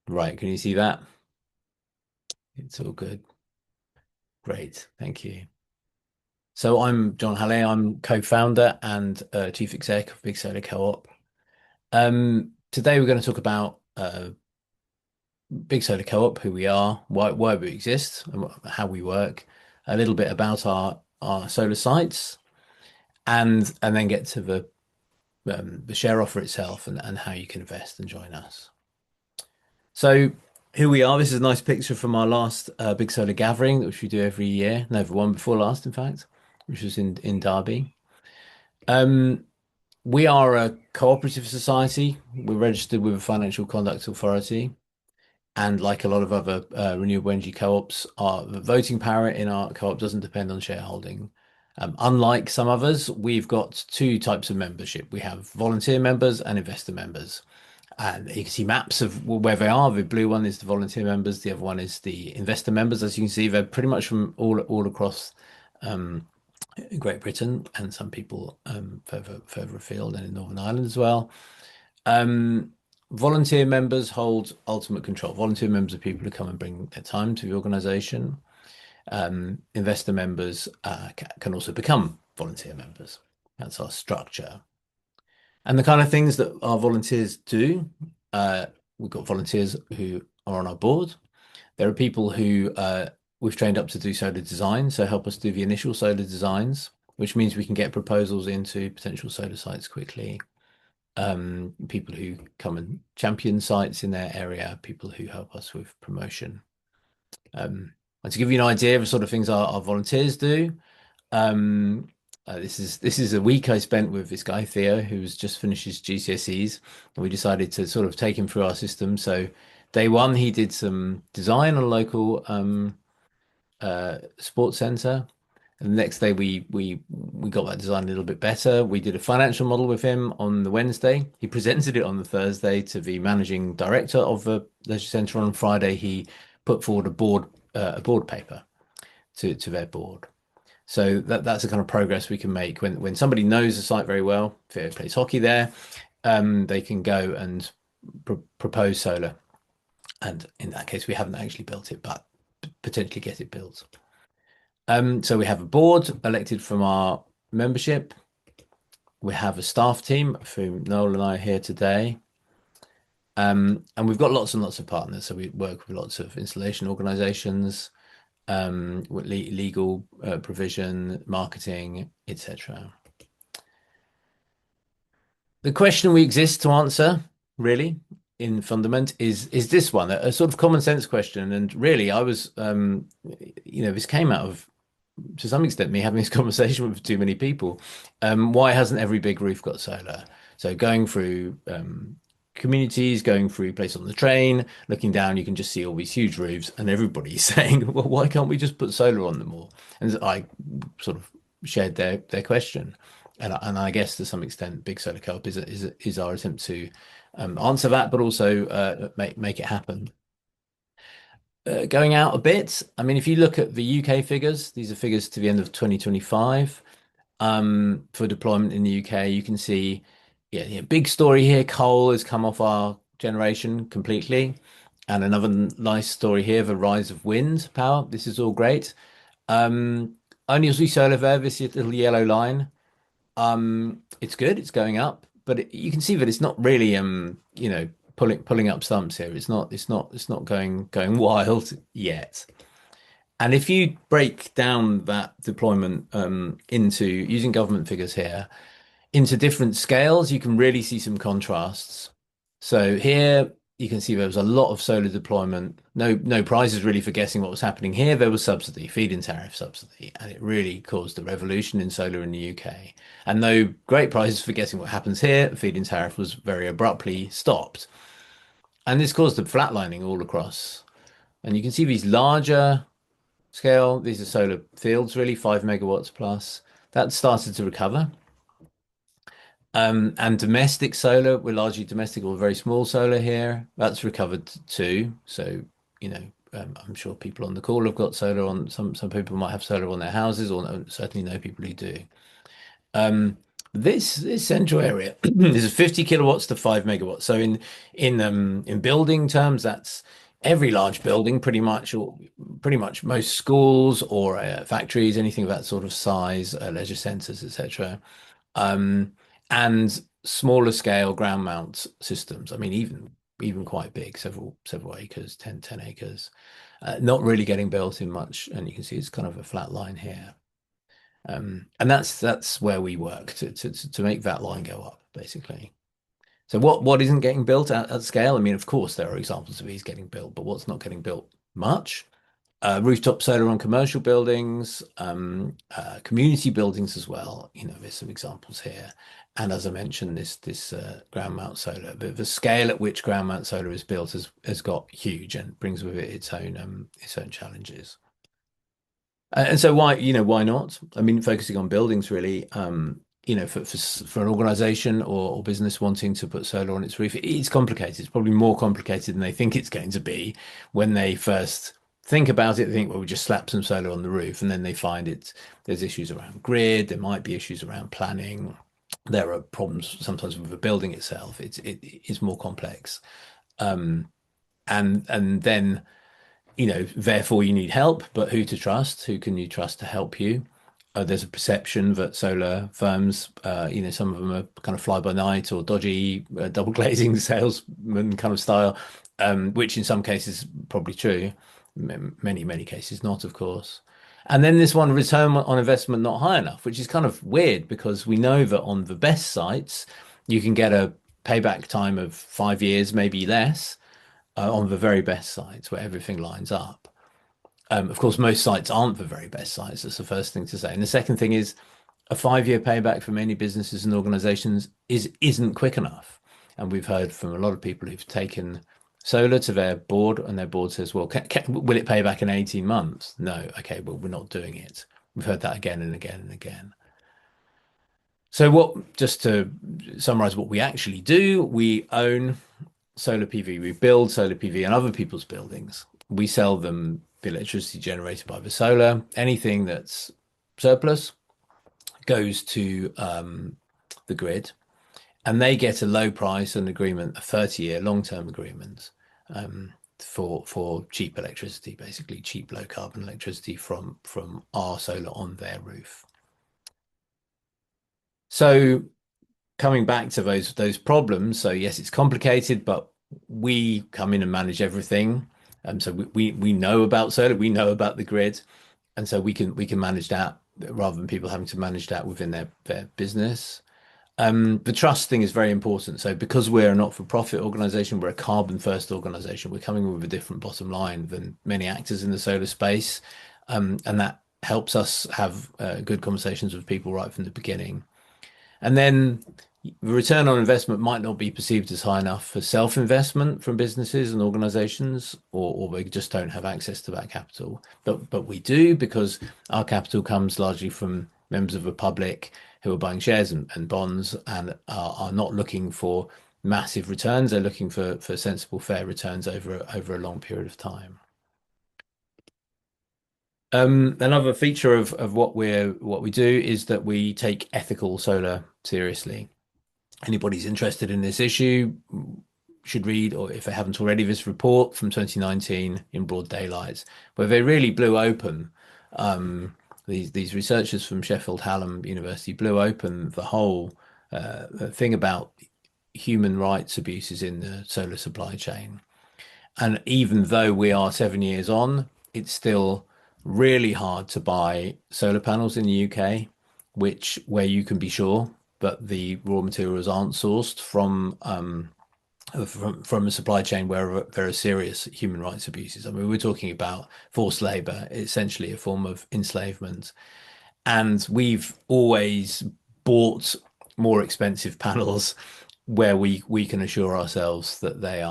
Right, can you see that? It's all good. Great, thank you. So I'm John Halley. I'm co-founder and chief exec of Big Solar Co-op. Today we're going to talk about Big Solar Co-op, who we are, why we exist, and how we work. A little bit about our solar sites, and then get to the share offer itself and how you can invest and join us. So here we are. This is a nice picture from our last Big Solar Gathering, which we do every year. No, the one before last, in fact, which was in Derby. Um, we are a cooperative society. We're registered with a Financial Conduct Authority. And like a lot of other renewable energy co-ops, our the voting power in our co-op doesn't depend on shareholding. Unlike some others, we've got two types of membership. We have volunteer members and investor members. And you can see maps of where they are. The blue one is the volunteer members. The other one is the investor members. As you can see, they're pretty much from all across um, Great Britain and some people further afield and in Northern Ireland as well. Um, Volunteer members hold ultimate control. Volunteer members are people who come and bring their time to the organisation. Investor members can also become volunteer members. That's our structure. And the kind of things that our volunteers do, uh, we've got volunteers who are on our board. There are people who we've trained up to do solar design, so help us do the initial solar designs, which means we can get proposals into potential solar sites quickly. People who come and champion sites in their area, people who help us with promotion. And to give you an idea of the sort of things our volunteers do, um, this is a week I spent with this guy Theo, who's just finished his GCSEs, and we decided to sort of take him through our system. So day one, he did some design on a local sports centre. And the next day we got that design a little bit better. We did a financial model with him on the Wednesday. He presented it on the Thursday to the managing director of the leisure centre. On Friday, he put forward a board paper to their board. So that's the kind of progress we can make when somebody knows the site very well. If they plays hockey there, they can go and propose solar. And in that case, we haven't actually built it, but potentially get it built. So we have a board elected from our membership. We have a staff team, of whom Noel and I are here today. And we've got lots and lots of partners. So we work with lots of installation organizations, with legal provision, marketing, etc. The question we exist to answer, really, in fundament, is this one, a sort of common sense question. And really, I was, this came out of, to some extent, me having this conversation with too many people. Why hasn't every big roof got solar? So going through communities, going through places on the train, looking down, you can just see all these huge roofs, and everybody's saying, "Well, why can't we just put solar on them all?" And I sort of shared their question, and I guess to some extent, Big Solar Co-op is our attempt to answer that, but also make it happen. Going out a bit, I mean, if you look at the UK figures, these are figures to the end of 2025 for deployment in the UK. You can see, yeah, big story here. Coal has come off our generation completely. And another nice story here, the rise of wind power. This is all great. Um, Only as we solar there, this little yellow line. It's good. It's going up, but you can see that it's not really pulling up stumps here. It's not going wild yet. And if you break down that deployment into using government figures here into different scales, you can really see some contrasts. So here you can see there was a lot of solar deployment. No prizes really for guessing what was happening here. There was subsidy, feed-in tariff subsidy, and it really caused a revolution in solar in the UK. And no great prizes for guessing what happens here. Feed-in tariff was very abruptly stopped. And this caused a flatlining all across. And you can see these larger scale, these are solar fields, really 5 megawatts plus. That started to recover. And domestic solar, we're largely domestic or very small solar here. That's recovered too. So, I'm sure people on the call have got solar on. Some people might have solar on their houses, or certainly know people who do. Um, This central area is 50 kilowatts to 5 megawatts. So in building terms, that's every large building, pretty much, or pretty much most schools or factories, anything of that sort of size, leisure centers, etc. Um, and smaller scale ground mount systems. I mean, even quite big, several acres, 10 acres. Not really getting built in much, and you can see it's kind of a flat line here. And that's where we work to make that line go up, basically. So what isn't getting built at scale? I mean, of course, there are examples of these getting built, but what's not getting built much? Rooftop solar on commercial buildings, community buildings as well. You know, there's some examples here. And as I mentioned, this ground mount solar, the scale at which ground mount solar is built has got huge and brings with it its own challenges. And so why not? I mean, focusing on buildings really, for an organization or business wanting to put solar on its roof, it's complicated. It's probably more complicated than they think it's going to be when they first think about it. They think, well, we just slap some solar on the roof, and then they find there's issues around grid. There might be issues around planning. There are problems sometimes with the building itself. It's more complex. Um, and then therefore you need help, but who to trust? Who can you trust to help you? There's a perception that solar firms, some of them are kind of fly by night or dodgy, double glazing salesman kind of style, which in some cases probably true. Many cases not, of course. And then this one, return on investment not high enough, which is kind of weird because we know that on the best sites, you can get a payback time of 5 years, maybe less on the very best sites where everything lines up. Of course, most sites aren't the very best sites. That's the first thing to say. And the second thing is a 5 year payback for many businesses and organizations isn't quick enough. And we've heard from a lot of people who've taken solar to their board, and their board says, well, will it pay back in 18 months? No. Okay, well, we're not doing it. We've heard that again and again and again. So just to summarize what we actually do, we own solar PV. We build solar PV in other people's buildings. We sell them the electricity generated by the solar. Anything that's surplus goes to the grid, and they get a low price and agreement, a 30-year long-term agreement for cheap electricity, basically cheap low carbon electricity from our solar on their roof. So coming back to those problems, so yes, it's complicated, but we come in and manage everything. So we know about solar, we know about the grid, and so we can manage that rather than people having to manage that within their business. The trust thing is very important. So because we're a not-for-profit organization, we're a carbon first organization, we're coming with a different bottom line than many actors in the solar space. And that helps us have good conversations with people right from the beginning. And then the return on investment might not be perceived as high enough for self-investment from businesses and organizations, or they just don't have access to that capital. But we do, because our capital comes largely from members of the public who are buying shares and bonds and are not looking for massive returns. They're looking for sensible, fair returns over a long period of time. Another feature of what we do is that we take ethical solar seriously. Anybody's interested in this issue should read, or if they haven't already, this report from 2019 in Broad Daylight, where they really blew open these researchers from Sheffield Hallam University blew open the whole thing about human rights abuses in the solar supply chain. And even though we are 7 years on, it's still really hard to buy solar panels in the UK, where you can be sure that the raw materials aren't sourced from a supply chain where there are serious human rights abuses. I mean, we're talking about forced labor, essentially a form of enslavement. And we've always bought more expensive panels where we can assure ourselves that they're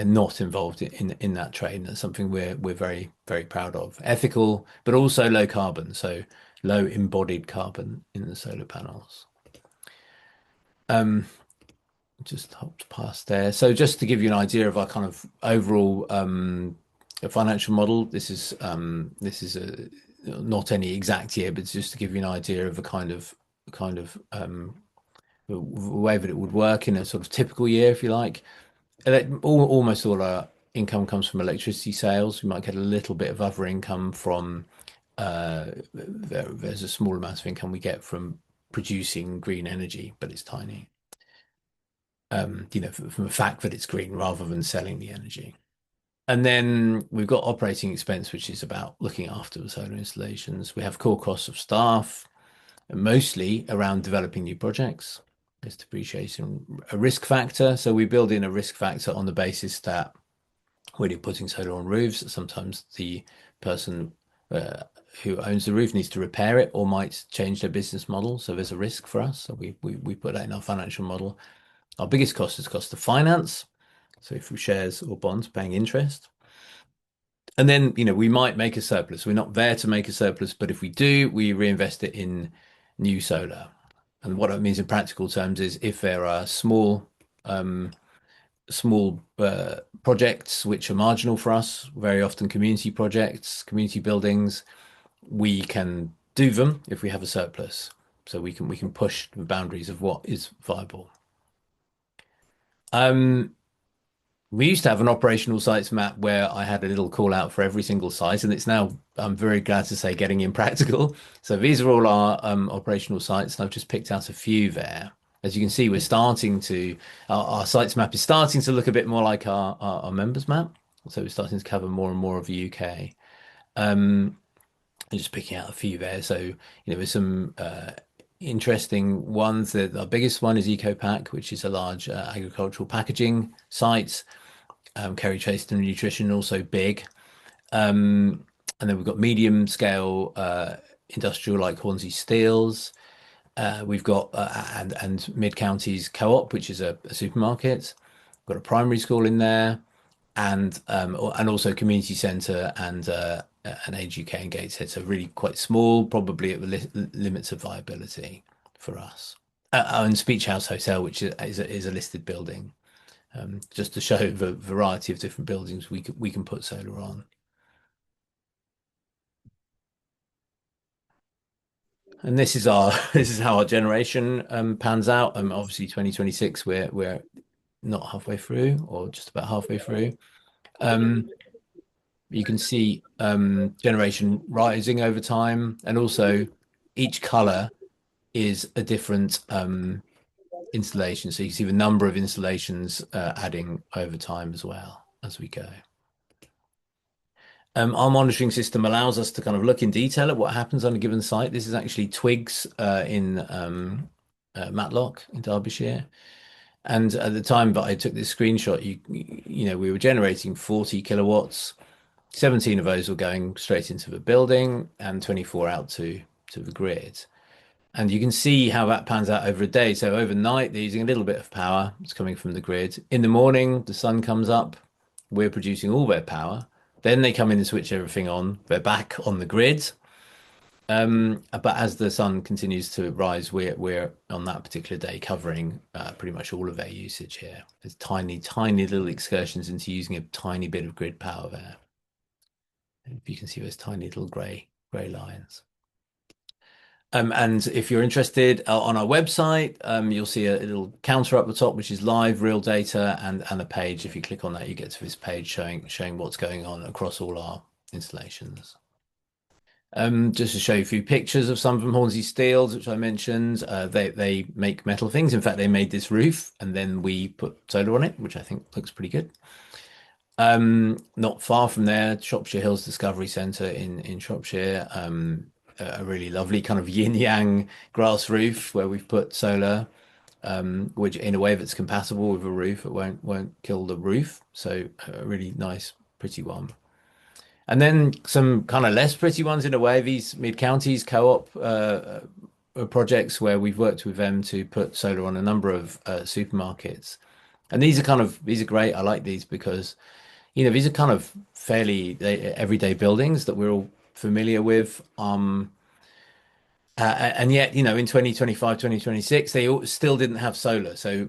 not involved in that trade. That's something we're very, very proud of. Ethical, but also low carbon, so low embodied carbon in the solar panels. Just hopped past there. So just to give you an idea of our kind of overall financial model, this is not any exact year, but just to give you an idea of a kind of the way that it would work in a sort of typical year, if you like. Almost all our income comes from electricity sales. We might get a little bit of other income from there's a small amount of income we get from producing green energy, but it's tiny. From the fact that it's green rather than selling the energy. And then we've got operating expense, which is about looking after the solar installations. We have core costs of staff, mostly around developing new projects. There's depreciation, a risk factor. So we build in a risk factor on the basis that when you're putting solar on roofs, sometimes the person uh, who owns the roof needs to repair it or might change their business model. So there's a risk for us. So we put that in our financial model. Our biggest cost is cost of finance. So through shares or bonds, paying interest. And then, we might make a surplus. We're not there to make a surplus, but if we do, we reinvest it in new solar. And what that means in practical terms is if there are um, small projects which are marginal for us, very often community projects, community buildings, we can do them if we have a surplus. So we can push the boundaries of what is viable. Um, We used to have an operational sites map where I had a little call out for every single site, and it's now, I'm very glad to say, getting impractical. So these are all our operational sites, and I've just picked out a few there. As you can see, our sites map is starting to look a bit more like our members map. So we're starting to cover more and more of the UK. Um, I'm just picking out a few there. So, there's some interesting ones. Our biggest one is EcoPack, which is a large agricultural packaging site. Kerry Chaston Nutrition also big. Um, and then we've got medium scale industrial like Hornsey Steels. We've got and Mid Counties Co-op, which is a supermarket. We've got a primary school in there, and also community centre and an Age UK and Gateshead. So really quite small, probably at the limits of viability for us. And Speech House Hotel, which is a listed building, just to show the variety of different buildings we can put solar on. And this is our this is how our generation pans out. Obviously 2026 we're not halfway through or just about halfway through. Um, you can see generation rising over time, and also each color is a different installation. So you can see the number of installations adding over time as well as we go. Our monitoring system allows us to kind of look in detail at what happens on a given site. This is actually Twigs in Matlock in Derbyshire. And at the time that I took this screenshot, we were generating 40 kilowatts. 17 of those were going straight into the building and 24 out to the grid. And you can see how that pans out over a day. So overnight, they're using a little bit of power. It's coming from the grid. In the morning, the sun comes up. We're producing all their power. Then they come in and switch everything on. They're back on the grid. But as the sun continues to rise, we're on that particular day covering pretty much all of their usage here. There's tiny, tiny little excursions into using a tiny bit of grid power there. If you can see those tiny little grey lines. And if you're interested on our website, you'll see a little counter up the top, which is live real data and a page. If you click on that, you get to this page showing what's going on across all our installations. Just to show you a few pictures of some of them, Hornsey Steels, which I mentioned, they make metal things. In fact, they made this roof and then we put solar on it, which I think looks pretty good. Not far from there, Shropshire Hills Discovery Centre in Shropshire, a really lovely kind of yin yang grass roof where we've put solar, which in a way that's compatible with a roof, it won't kill the roof. So a really nice, pretty one. And then some kind of less pretty ones in a way, these Mid Counties Co-op projects where we've worked with them to put solar on a number of supermarkets. And these are great. I like these because, these are kind of fairly everyday buildings that we're all familiar with. And yet, in 2025, 2026, they all still didn't have solar. So